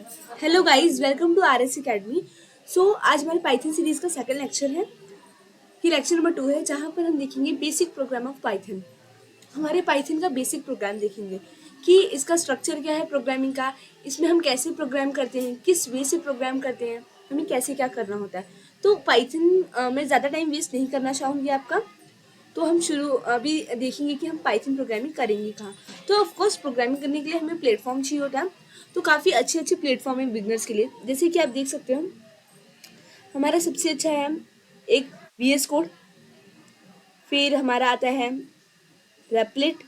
Hello guys, welcome to RS academy. आज हमारे Python series का सेकंड लेक्चर है। ये लेक्चर नंबर 2 है, जहाँ पर हम देखेंगे बेसिक प्रोग्राम ऑफ पाइथन। हमारे पाइथन का बेसिक प्रोग्राम देखेंगे कि इसका स्ट्रक्चर क्या है प्रोग्रामिंग का, इसमें हम कैसे प्रोग्राम करते हैं, किस वे से प्रोग्राम करते हैं, हमें कैसे क्या करना होता है। तो पाइथन में ज़्यादा टाइम वेस्ट नहीं करना चाहूँगी आपका। तो हम शुरू अभी देखेंगे कि हम पाइथन प्रोग्रामिंग करेंगे कहाँ। तो ऑफकोर्स प्रोग्रामिंग करने के लिए हमें प्लेटफॉर्म चाहिए होता है। तो काफ़ी अच्छे अच्छे प्लेटफॉर्म है बिगनर्स के लिए, जैसे कि आप देख सकते हो हमारा सबसे अच्छा है एक VS कोड, फिर हमारा आता है रेपलेट,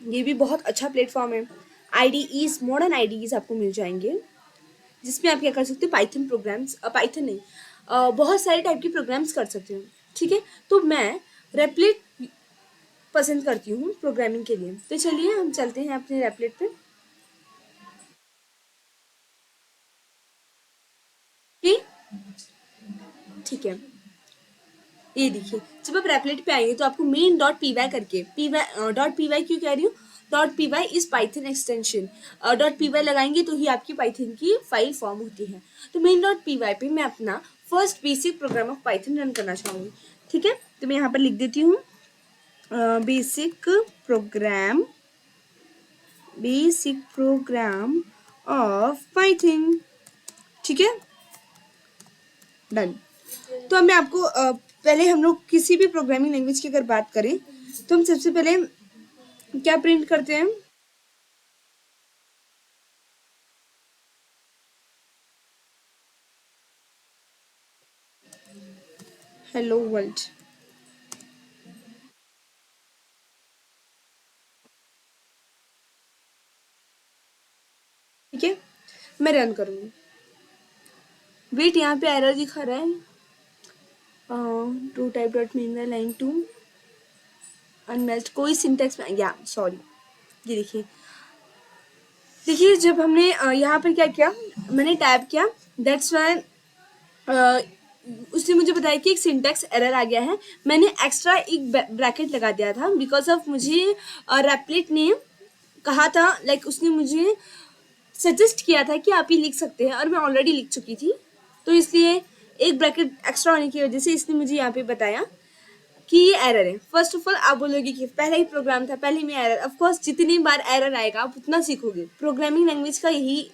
ये भी बहुत अच्छा प्लेटफॉर्म है। IDEs, मॉडर्न IDEs आपको मिल जाएंगे, जिसमें आप क्या कर सकते हो, पाइथन प्रोग्राम्स, पाइथन नहीं, बहुत सारे टाइप के प्रोग्राम्स कर सकते हो। ठीक है, तो मैं रेपलेट पसंद करती हूँ प्रोग्रामिंग के लिए। तो चलिए हम चलते हैं अपने रेपलेट पे। ठीक है, ये देखिए, जब आप रेपलेट पे आएंगे तो आपको मेन डॉट पी वाई करके, डॉट पी वाई क्यों कह रही हूँ, dot P Y is Python extension. Dot P Y लगाएंगे तो ही आपकी पाइथन की फाइल फॉर्म होती है। तो मेन डॉट पी वाई पे मैं अपना first basic programme of Python run करना चाहूँगी। ठीक है, तो मैं यहाँ पर लिख देती हूँ basic programme, basic programme of Python. ठीक है, डन। तो अब मैं आपको पहले हम लोग किसी भी प्रोग्रामिंग लैंग्वेज की अगर बात करें तो हम सबसे पहले क्या प्रिंट करते हैं, हेलो वर्ल्ड। ठीक है, मैं रन करूंगी। वेट, यहाँ पे एरर दिखा रहा है, two type dot mean line two unmatched, कोई सिंटेक्स में, या सॉरी, ये देखिए देखिए, जब हमने यहाँ पर क्या किया, मैंने टैब किया, दैट्स वाई उसने मुझे बताया कि एक सिंटेक्स एरर आ गया है। मैंने एक्स्ट्रा एक ब्रैकेट लगा दिया था बिकॉज ऑफ मुझे रेपलेट ने कहा था, लाइक उसने मुझे सजेस्ट किया था कि आप ही लिख सकते हैं, और मैं ऑलरेडी लिख चुकी थी, तो इसलिए एक ब्रैकेट एक्स्ट्रा होने की वजह से इसने मुझे यहाँ पे बताया कि ये एरर है। फर्स्ट ऑफ ऑल आप बोलोगे कि पहला ही प्रोग्राम था, पहले में एरर। ऑफकोर्स जितनी बार एरर आएगा आप उतना सीखोगे। प्रोग्रामिंग लैंग्वेज का यही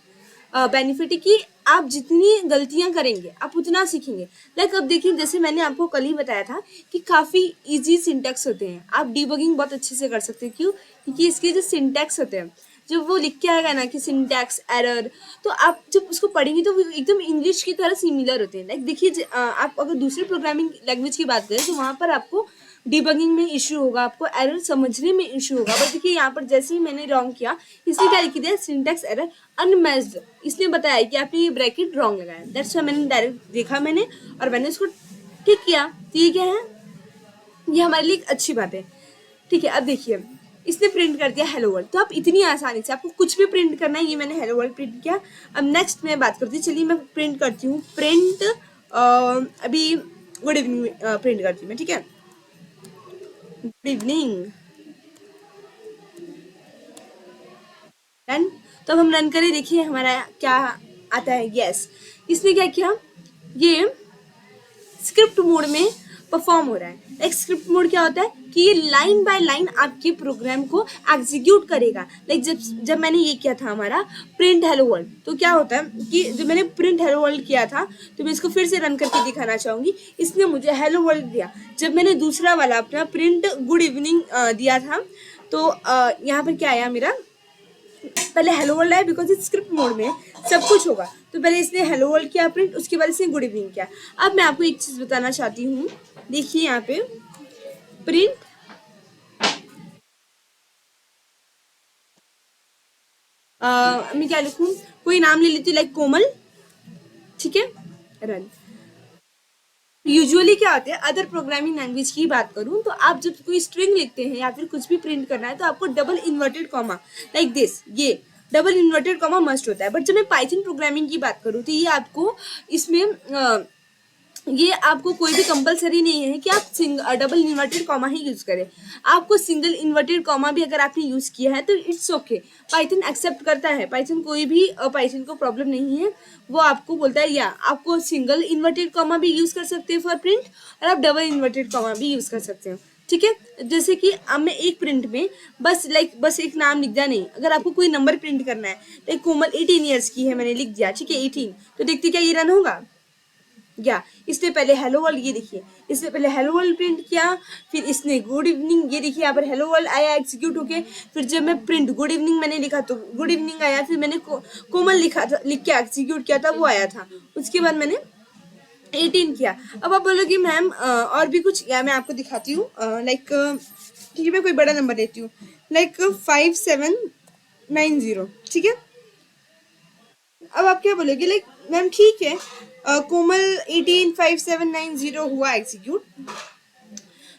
बेनिफिट है कि आप जितनी गलतियां करेंगे आप उतना सीखेंगे। लाइक अब देखिए, जैसे मैंने आपको कल ही बताया था कि काफ़ी इजी सिंटैक्स होते हैं, आप डीबगिंग बहुत अच्छे से कर सकते हैं। क्यों? क्योंकि इसके जो सिंटैक्स होते हैं, जब वो लिख के आएगा ना कि सिंटैक्स एरर, तो आप जब उसको पढ़ेंगे तो वो एकदम इंग्लिश की तरह सिमिलर होते हैं। लाइक देखिए, आप अगर दूसरे प्रोग्रामिंग लैंग्वेज की बात करें तो वहाँ पर आपको डिबगिंग में इशू होगा, आपको एरर समझने में इशू होगा। बट देखिए यहाँ पर जैसे ही मैंने रॉन्ग किया, इसने क्या लिख दिया, सिंटैक्स एरर अनमैच्ड, इसने बताया कि आपने ये ब्रैकेट रॉन्ग लगाया। दैट्स व्हाई मैंने डायरेक्ट देखा मैंने, और मैंने उसको ठीक किया। तो ये क्या है, ये हमारे लिए एक अच्छी बात है। ठीक है, अब देखिए इसने प्रिंट कर दिया हेलो वर्ल्ड। तो आप इतनी आसानी से, आपको कुछ भी प्रिंट करना है, ये मैंने हेलो वर्ल्ड प्रिंट किया। अब नेक्स्ट मैं बात करती हूँ, चलिए मैं प्रिंट करती हूँ, प्रिंट अभी गुड इवनिंग प्रिंट करती हूँ मैं। ठीक है, गुड इवनिंग, रन। तो अब हम रन करें, देखिए हमारा क्या आता है। यस, इसने क्या किया, ये स्क्रिप्ट मोड में परफॉर्म हो रहा है। एक स्क्रिप्ट मोड क्या होता है कि ये लाइन बाय लाइन आपके प्रोग्राम को एग्जीक्यूट करेगा। लाइक जब जब मैंने ये किया था हमारा प्रिंट हेलो वर्ल्ड, तो क्या होता है कि जब मैंने प्रिंट हेलो वर्ल्ड किया था, तो मैं इसको फिर से रन करके दिखाना चाहूँगी। इसने मुझे हेलो वर्ल्ड दिया। जब मैंने दूसरा वाला अपना प्रिंट गुड इवनिंग दिया था, तो यहाँ पर क्या आया मेरा, पहले हेलो वर्ल्ड आया बिकॉज इस स्क्रिप्ट मोड में सब कुछ होगा। तो पहले इसने हेलो वर्ल्ड किया प्रिंट, उसके बाद इसने गुड इवनिंग किया। अब मैं आपको एक चीज़ बताना चाहती हूँ, देखिए यहाँ पे प्रिंट मैं क्या लिखूँ, कोई नाम ले लेती हूँ, लाइक कोमल। ठीक है, रन। यूजुअली क्या होता है, अदर प्रोग्रामिंग लैंग्वेज की बात करूँ तो आप जब कोई स्ट्रिंग लिखते हैं या फिर कुछ भी प्रिंट करना है तो आपको double inverted comma like this, ये डबल इन्वर्टेड कॉमा मस्ट होता है। बट जब मैं पाइथन प्रोग्रामिंग की बात करूँ तो ये आपको इसमें ये आपको कोई भी कंपलसरी नहीं है कि आप डबल इन्वर्टेड कॉमा ही यूज करें। आपको सिंगल इन्वर्टेड कॉमा भी अगर आपने यूज किया है तो इट्स ओके, पाइथन एक्सेप्ट करता है। पाइथन कोई भी पाइथन को प्रॉब्लम नहीं है, वो आपको बोलता है या आपको सिंगल इन्वर्टेड कॉमा भी यूज कर सकते हैं फॉर प्रिंट, और आप डबल इन्वर्टेड कॉमा भी यूज कर सकते हो। ठीक है, जैसे कि अब मैं एक प्रिंट में बस एक नाम लिख दिया नहीं, अगर आपको कोई नंबर प्रिंट करना है, लाइक कोमल 18 ईयर्स की है, मैंने लिख दिया, ठीक है 18, तो देखते क्या ये रन होगा? या इसने पहले हेलो वर्ल्ड, ये देखिए इसने पहले हेलो वर्ल्ड प्रिंट किया, फिर इसने गुड इवनिंग, ये देखिए यहाँ पर हेलो वर्ल्ड आया एग्जीक्यूट होके, फिर जब मैं प्रिंट गुड इवनिंग मैंने लिखा तो गुड इवनिंग आया, फिर मैंने कोमल लिखा था, लिख के एग्जीक्यूट किया था, वो आया था। उसके बाद मैंने 18 किया। अब आप बोलोगे मैम और भी कुछ, या मैं आपको दिखाती हूँ, लाइक ठीक है मैं कोई बड़ा नंबर देती हूँ, लाइक 5790, ठीक है। अब आप क्या बोलोगे, लाइक मैम ठीक है, कोमल 185790 हुआ एग्जीक्यूट,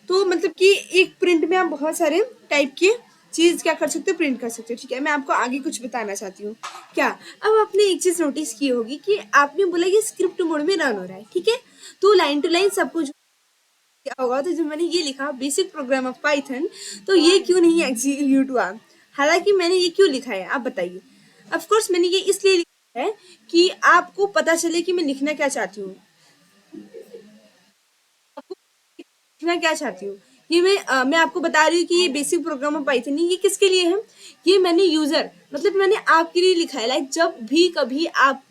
तो मतलब कि एक प्रिंट में आप बहुत सारे टाइप के चीज क्या कर सकते हो, प्रिंट कर सकते हो। ठीक है, मैं आपको आगे कुछ बताना चाहती हूँ। क्या, अब आपने एक चीज नोटिस की होगी कि आपने बोला ये स्क्रिप्ट मोड में रन हो रहा है, ठीक है, तो लाइन टू लाइन सब कुछ क्या होगा, तो जब मैंने ये लिखा बेसिक प्रोग्राम ऑफ पाइथन, तो ये क्यों नहीं एग्जीक्यूट हुआ? हालांकि मैंने ये क्यों लिखा है आप बताइए। ऑफ कोर्स मैंने ये इसलिए लिखा है कि आपको पता चले कि मैं लिखना क्या चाहती हूँ, मैं क्या चाहती हूँ। ये मैं आपको बता रही हूँ कि ये बेसिक प्रोग्राम ऑफ पाइथन ये किसके लिए है, ये मैंने यूजर मतलब मैंने आपके लिए लिखा है, लाइक जब भी कभी आप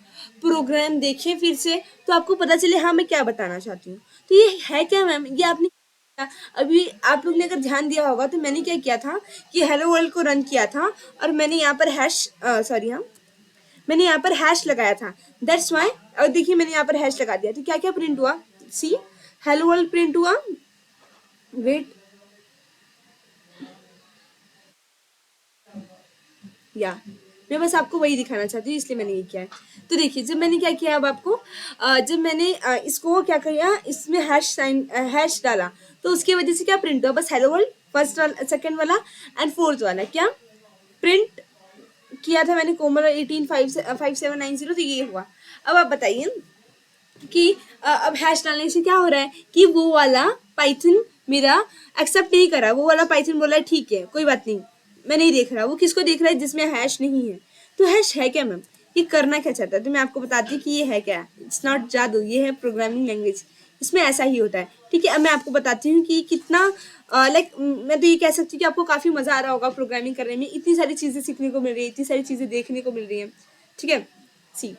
प्रोग्राम देखें फिर से, तो आपको पता चले हाँ मैं क्या बताना चाहती हूँ। तो ये है क्या मैम, ये आपने अभी आप लोग ने अगर ध्यान दिया होगा तो मैंने क्या किया था कि हेलो वर्ल्ड को रन किया था, और मैंने यहाँ पर हैश सॉरी हाँ मैंने यहाँ पर हैश लगाया था, दैट्स वाई। और देखिए मैंने यहाँ पर हैश लगा दिया, तो क्या क्या प्रिंट हुआ, सी हेलो वर्ल्ड प्रिंट हुआ, वेट, या मैं बस आपको वही दिखाना चाहती हूँ इसलिए मैंने ये किया है। तो देखिए जब मैंने क्या किया, अब आपको जब मैंने इसको क्या किया, इसमें हैश साइन हैश डाला, तो उसकी वजह से क्या प्रिंट हुआ, बस हेलो वर्ल्ड फर्स्ट वाला, सेकंड वाला एंड फोर्थ वाला क्या प्रिंट किया था मैंने, कोमल 185790, तो ये हुआ। अब आप बताइए कि अब हैश डालने से क्या हो रहा है कि वो वाला पाइथन मेरा एक्सेप्ट नहीं करा, वो वाला पाइथन बोला ठीक है कोई बात नहीं, मैं नहीं देख रहा, वो किसको देख रहा है जिसमें हैश नहीं है। तो हैश है क्या मैम, ये करना क्या चाहता है, तो मैं आपको बताती हूँ कि ये है क्या, इट्स नॉट जादू, ये है प्रोग्रामिंग लैंग्वेज, इसमें ऐसा ही होता है। ठीक है, अब मैं आपको बताती हूँ कि कितना लाइक मैं तो ये कह सकती हूँ कि आपको काफ़ी मज़ा आ रहा होगा प्रोग्रामिंग करने में, इतनी सारी चीज़ें सीखने को मिल रही है, इतनी सारी चीज़ें देखने को मिल रही हैं। ठीक है, सी,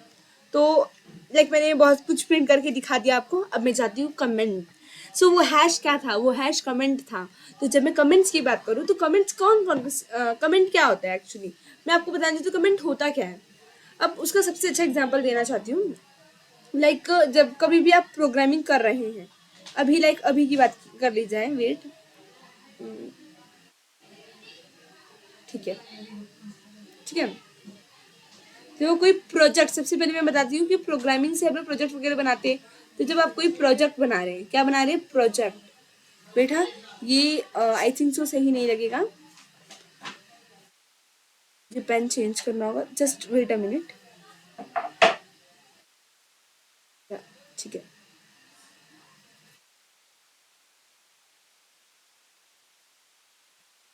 तो लाइक मैंने बहुत कुछ प्रिंट करके दिखा दिया आपको। अब मैं जाती हूँ कमेंट। सो वो हैश क्या था, वो हैश कमेंट था। तो जब मैं कमेंट्स की बात करूँ तो कमेंट्स कौन कौन कमेंट क्या होता है एक्चुअली, मैं आपको बताना चाहती हूँ कमेंट होता क्या है। अब उसका सबसे अच्छा एग्जाम्पल देना चाहती हूँ, लाइक जब कभी भी आप प्रोग्रामिंग कर रहे हैं, अभी लाइक अभी की बात कर ली जाए, वेट, ठीक है, ठीक है, तो कोई प्रोजेक्ट, सबसे पहले मैं बताती हूँ कि प्रोग्रामिंग से हम लोग प्रोजेक्ट वगैरह बनाते हैं। तो जब आप कोई प्रोजेक्ट बना रहे हैं, क्या बना रहे हैं, प्रोजेक्ट, बेटा ये आई थिंक सो सही नहीं लगेगा, ये पेन चेंज करना होगा, जस्ट वेट अ मिनट, ठीक है।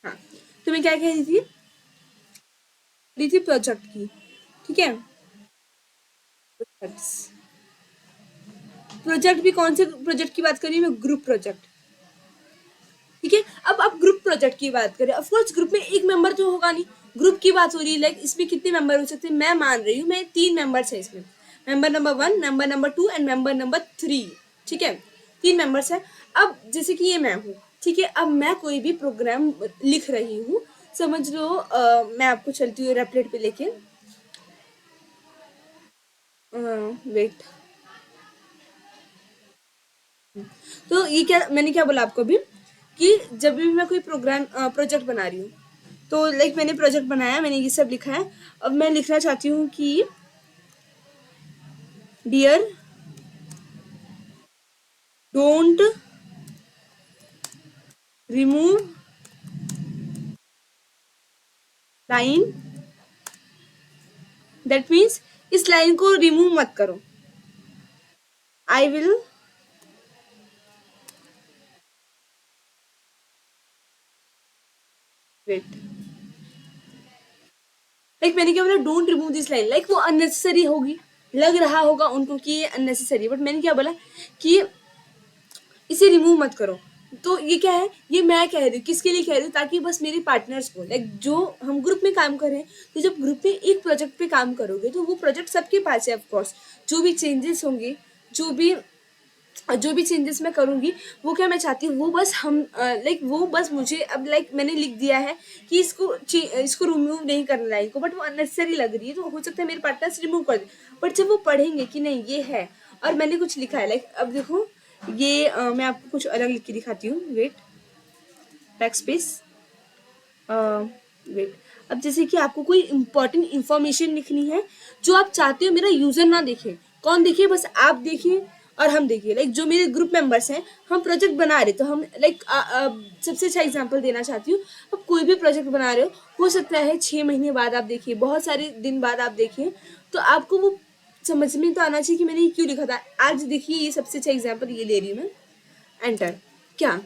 हाँ, तो मैं क्या कह रही थी प्रोजेक्ट की, ठीक है, प्रोजेक्ट भी कौन से प्रोजेक्ट की बात कर रही हूँ मैं, ग्रुप प्रोजेक्ट। ठीक है, अब आप ग्रुप प्रोजेक्ट की बात करें, ऑफ कोर्स ग्रुप में एक मेंबर तो होगा नहीं, ग्रुप की बात हो रही है, लाइक इसमें कितने मेंबर हो सकते हैं, मैं मान रही हूँ मैं 3 मेंबर्स है इसमें, member number 1, member number 2 and member number 3। ठीक है, 3 मेंबर्स है। अब जैसे कि ये मैं हूँ, ठीक है, अब मैं कोई भी प्रोग्राम लिख रही हूँ, समझ लो मैं आपको चलती हूँ रेपलेट पे लेके, वेट, तो ये क्या मैंने क्या बोला आपको अभी कि जब भी मैं कोई प्रोग्राम प्रोजेक्ट बना रही हूँ, तो लाइक मैंने प्रोजेक्ट बनाया, मैंने ये सब लिखा है, अब मैं लिखना चाहती हूँ कि dear don't remove line, that means इस लाइन को रिमूव मत करो, आई विल वेट, लाइक मैंने क्या बोला, don't remove this line, like वो अननेसेसरी होगी, लग रहा होगा उनको कि ये अननेसेसरी, बट मैंने क्या बोला कि इसे रिमूव मत करो। तो ये क्या है, ये मैं कह रही हूँ, किसके लिए कह रही हूँ, ताकि बस मेरे पार्टनर्स को, लाइक जो हम ग्रुप में काम कर रहे हैं, तो जब ग्रुप में एक प्रोजेक्ट पे काम करोगे तो वो प्रोजेक्ट सबके पास है ऑफकोर्स, जो भी चेंजेस होंगे, जो भी जो भी चेंजेस मैं करूँगी, वो क्या मैं चाहती हूँ, वो बस हम लाइक वो बस मुझे अब लाइक मैंने लिख दिया है कि इसको रिमूव नहीं करना लाइन को, बट वो अननेसेसरी लग रही है, तो हो सकता है मेरे पार्टनर्स रिमूव कर दे, बट जब वो पढ़ेंगे कि नहीं ये है और मैंने कुछ लिखा है, लाइक अब देखो ये मैं आपको कुछ अलग लिख के दिखाती हूँ, वेट, बैक स्पेस, वेट, अब जैसे कि आपको कोई इंपॉर्टेंट इंफॉर्मेशन लिखनी है जो आप चाहते हो मेरा यूजर ना देखे, कौन देखे, बस आप देखिए और हम देखिए, लाइक जो मेरे ग्रुप मेंबर्स हैं, हम प्रोजेक्ट बना रहे तो हम लाइक सबसे अच्छा एग्जांपल देना चाहती हूँ, अब कोई भी प्रोजेक्ट बना रहे हो सकता है 6 महीने बाद आप देखिए, बहुत सारे दिन बाद आप देखिए, तो आपको वो समझ में तो आना चाहिए कि मैंने ये क्यों लिखा था। आज देखिए ये सबसे अच्छा एग्जाम्पल ये ले रही हूँ मैं, एंटर, क्या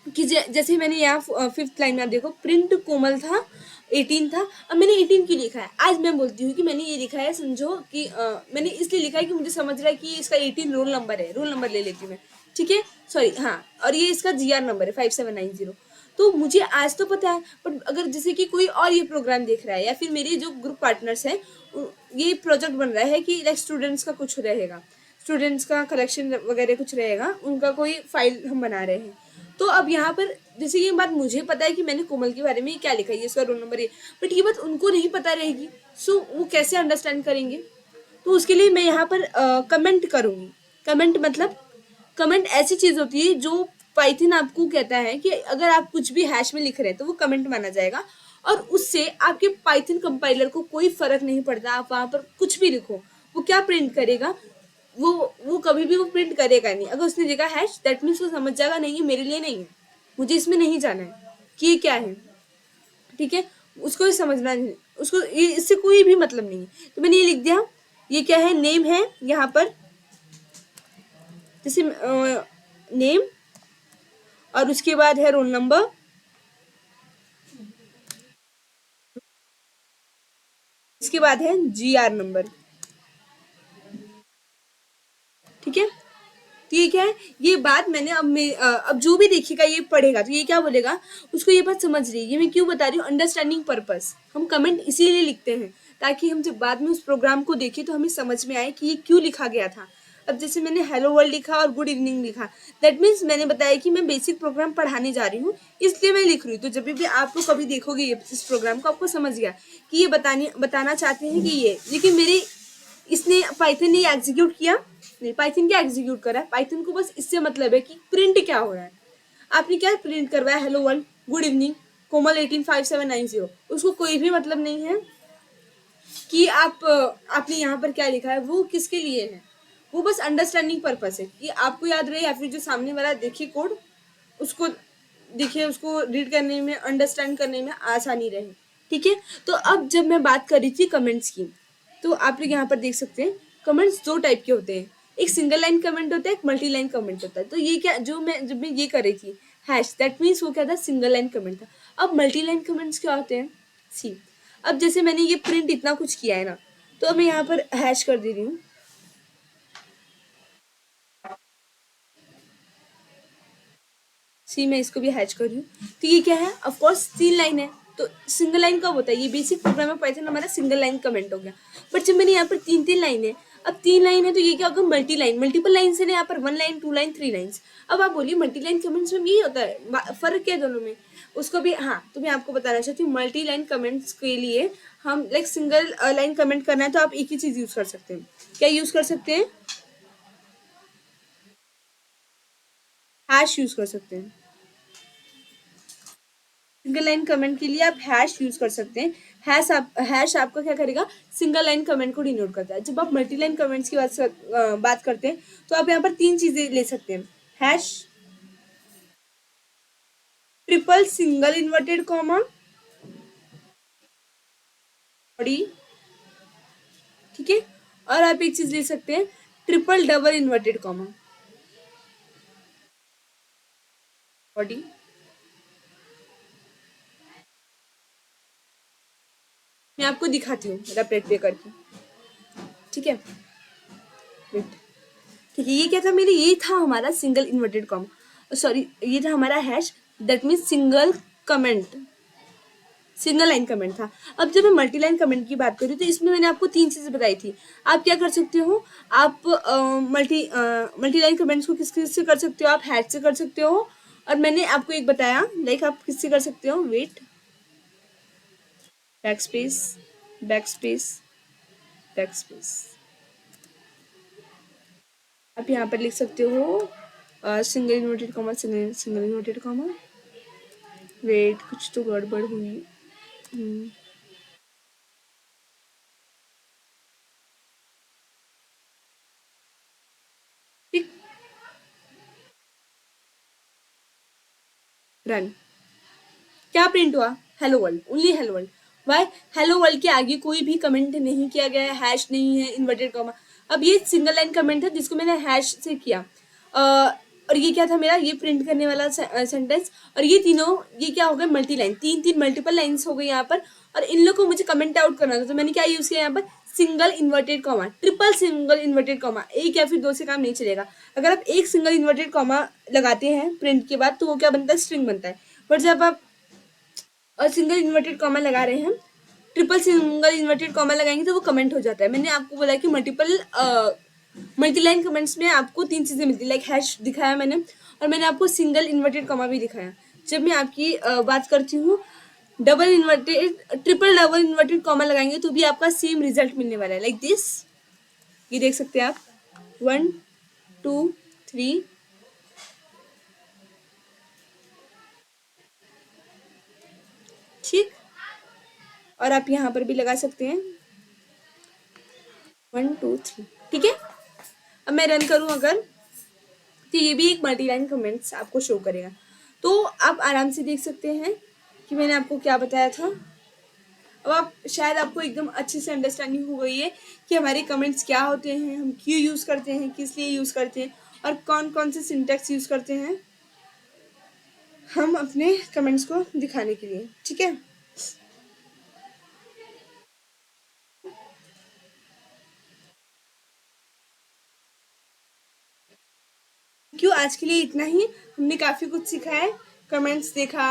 कि जैसे मैंने यहाँ फिफ्थ लाइन में आप देखो, प्रिंट कोमल था 18 था, अब मैंने 18 क्यों लिखा है, आज मैं बोलती हूँ कि मैंने ये लिखा है, समझो कि मैंने इसलिए लिखा है कि मुझे समझ रहा है कि इसका 18 रोल नंबर है, रोल नंबर ले लेती हूँ मैं, ठीक है, सॉरी हाँ, और ये इसका GR नंबर है 5790, तो मुझे आज तो पता है, बट अगर जैसे कि कोई और ये प्रोग्राम देख रहा है या फिर मेरे जो ग्रुप पार्टनर्स हैं, ये प्रोजेक्ट बन रहा है कि लाइक स्टूडेंट्स का कुछ रहेगा, स्टूडेंट्स का कलेक्शन वगैरह कुछ रहेगा, उनका कोई फाइल हम बना रहे हैं, तो अब यहाँ पर जैसे ये बात मुझे पता है कि मैंने कोमल के बारे में क्या लिखा है, ये इसका रोल नंबर है, बट ये बात उनको नहीं पता रहेगी, सो वो कैसे अंडरस्टैंड करेंगे, तो उसके लिए मैं यहाँ पर कमेंट करूँगी। कमेंट मतलब, कमेंट ऐसी चीज़ होती है जो पाइथन आपको कहता है कि अगर आप कुछ भी हैश में लिख रहे हैं तो वो कमेंट माना जाएगा, और उससे आपके पाइथन कंपाइलर को कोई फर्क नहीं पड़ता, आप वहाँ पर कुछ भी लिखो, वो क्या प्रिंट करेगा, वो कभी भी वो प्रिंट करेगा नहीं, अगर उसने देखा हैश दैट मीन्स वो समझ जाएगा नहीं ये मेरे लिए नहीं है, मुझे इसमें नहीं जाना है कि ये क्या है, ठीक है, उसको ये समझना नहीं, उसको ये इससे कोई भी मतलब नहीं है, तो मैंने ये लिख दिया, ये क्या है, नेम है यहाँ पर, जैसे नेम, और उसके बाद है रोल नंबर, इसके बाद है GR नंबर, ठीक है, तो ये क्या है, ये बात मैंने अब जो भी देखेगा ये पढ़ेगा तो ये क्या बोलेगा, उसको ये बात समझ रही है, ये मैं क्यों बता रही हूँ, अंडरस्टैंडिंग पर्पस, हम कमेंट इसीलिए लिखते हैं ताकि हम जब बाद में उस प्रोग्राम को देखें तो हमें समझ में आए कि ये क्यों लिखा गया था। अब जैसे मैंने हेलो वर्ल्ड लिखा और गुड इवनिंग लिखा, दैट मीन्स मैंने बताया कि मैं बेसिक प्रोग्राम पढ़ाने जा रही हूँ, इसलिए मैं लिख रही हूँ, तो जब भी आपको कभी देखोगे इस प्रोग्राम को आपको समझ गया कि ये बताना चाहते हैं कि ये, लेकिन मेरे इसने पाइथन ने एग्जीक्यूट किया नहीं, पाइथन क्या एग्जीक्यूट करा है, पाइथन को बस इससे मतलब है कि प्रिंट क्या हो रहा है, आपने क्या प्रिंट करवाया, हेलो वर्ल्ड गुड इवनिंग कोमल 185790, उसको कोई भी मतलब नहीं है कि आपने यहाँ पर क्या लिखा है, वो किसके लिए है, वो बस अंडरस्टैंडिंग पर्पस है कि आपको याद रहे या फिर जो सामने वाला देखे कोड उसको देखिए, उसको रीड करने में अंडरस्टैंड करने में आसानी रहे, ठीक है। तो अब जब मैं बात कर रही थी कमेंट्स की, तो आप लोग यहाँ पर देख सकते हैं कमेंट्स दो टाइप के होते हैं, एक सिंगल लाइन कमेंट होता है, एक मल्टी लाइन कमेंट होता है, तो ये क्या, जब मैं ये कर रही थी हैश, दैट मीन्स वो क्या था, सिंगल लाइन कमेंट था। अब मल्टी लाइन कमेंट्स क्या होते हैं, सी, अब जैसे मैंने ये प्रिंट इतना कुछ किया है ना, तो अब मैं यहाँ पर हैश कर दे रही हूँ, सी, मैं इसको भी हैच कर रही हूँ, तो ये क्या है, ऑफ कोर्स 3 लाइन है, तो सिंगल लाइन कब होता है, ये बेसिक प्रोग्राम में पाइथन हमारा सिंगल लाइन कमेंट हो गया, बट जब मैंने यहाँ पर 3 लाइन है, अब 3 लाइन है तो ये क्या होगा, मल्टी लाइन, मल्टीपल लाइन से ना, यहाँ पर 1 लाइन 2 लाइन 3 लाइन्स। अब आप बोलिए मल्टी लाइन कमेंट्स में यही होता है, फर्क क्या है दोनों में, उसको भी हाँ, तो मैं आपको बताना चाहती हूँ, मल्टी लाइन कमेंट्स के लिए हम लाइक सिंगल लाइन कमेंट करना है तो आप एक ही चीज़ यूज़ कर सकते हैं, क्या यूज़ कर सकते हैं, हैश यूज़ कर सकते हैं, सिंगल लाइन कमेंट के लिए आप हैश यूज कर सकते हैं, हैश आपका क्या करेगा, सिंगल लाइन कमेंट को डिनोट करता है। जब आप मल्टी लाइन कमेंट्स की बात करते हैं तो आप यहाँ पर 3 चीजें ले सकते हैं, hash, triple single inverted comma, body, ठीक है, और आप एक चीज ले सकते हैं, triple double inverted comma, body, मैं आपको दिखाती हूँ रेपलेट पे करके, ठीक है। वेट, ठीक है, ये क्या था मेरे, ये था हमारा सिंगल इन्वर्टेड कॉमा, सॉरी ये था हमारा hash, that means single comment, single line comment था। अब जब मैं मल्टी लाइन कमेंट की बात करूँ तो इसमें मैंने आपको 3 चीज़ें बताई थी। आप क्या कर सकते हो, आप मल्टी लाइन कमेंट्स को किस किस से कर सकते हो, आप हैश से कर सकते हो, और मैंने आपको एक बताया लाइक आप किससे कर सकते हो, wait, back space, back space, back space, आप यहाँ पर लिख सकते हो single inverted comma, single single inverted comma, wait कुछ तो गड़बड़ हुई, ठीक, रन, क्या प्रिंट हुआ, hello world, only hello world. Why, hello world के आगे कोई भी कमेंट नहीं किया गया है, हैश नहीं है, इन्वर्टेड कॉमा। अब ये सिंगल लाइन कमेंट था जिसको मैंने हैश से किया, और ये क्या था मेरा, ये प्रिंट करने वाला सेंटेंस, और ये तीनों, ये क्या हो गए मल्टी लाइन, तीन तीन मल्टीपल लाइन्स हो गई यहाँ पर, और इन लोग को मुझे कमेंट आउट करना था, तो मैंने क्या यूज किया यहाँ पर, single inverted comma, triple single inverted comma, एक या फिर दो से काम नहीं चलेगा। अगर आप एक सिंगल इन्वर्टेड कॉमा लगाते हैं प्रिंट के बाद तो वो क्या बनता है, स्ट्रिंग बनता है। बट जब आप और सिंगल इन्वर्टेड कॉमा लगा रहे हैं, ट्रिपल सिंगल इन्वर्टेड कॉमा लगाएंगे तो वो कमेंट हो जाता है। मैंने आपको बोला कि मल्टी लाइन कमेंट्स में आपको 3 चीज़ें मिलती है, लाइक हैश दिखाया मैंने, और मैंने आपको सिंगल इन्वर्टेड कॉमा भी दिखाया। जब मैं आपकी बात करती हूँ double inverted, triple double inverted comma लगाएंगे तो भी आपका सेम रिजल्ट मिलने वाला है, लाइक दिस, ये देख सकते हैं आप, 1 2 3, ठीक, और आप यहाँ पर भी लगा सकते हैं 1 2 3, ठीक है। अब मैं रन करूँ अगर, तो ये भी एक मल्टी लाइन कमेंट्स आपको शो करेगा, तो आप आराम से देख सकते हैं कि मैंने आपको क्या बताया था। अब आप शायद आपको एकदम अच्छे से अंडरस्टैंडिंग हो गई है कि हमारे कमेंट्स क्या होते हैं, हम क्यों यूज़ करते हैं, किस लिए यूज़ करते हैं, और कौन कौन से सिंटैक्स यूज़ करते हैं हम अपने कमेंट्स को दिखाने के लिए, ठीक है। क्यों, आज के लिए इतना ही, हमने काफ़ी कुछ सीखा है, कमेंट्स देखा,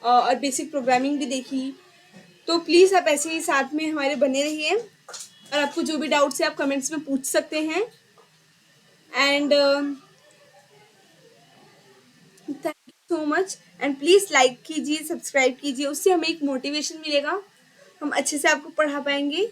और बेसिक प्रोग्रामिंग भी देखी। तो प्लीज़ आप ऐसे ही साथ में हमारे बने रहिए, और आपको जो भी डाउट्स है आप कमेंट्स में पूछ सकते हैं। And thank you so much, and please like कीजिए, सब्सक्राइब कीजिए, उससे हमें एक मोटिवेशन मिलेगा, हम अच्छे से आपको पढ़ा पाएंगे।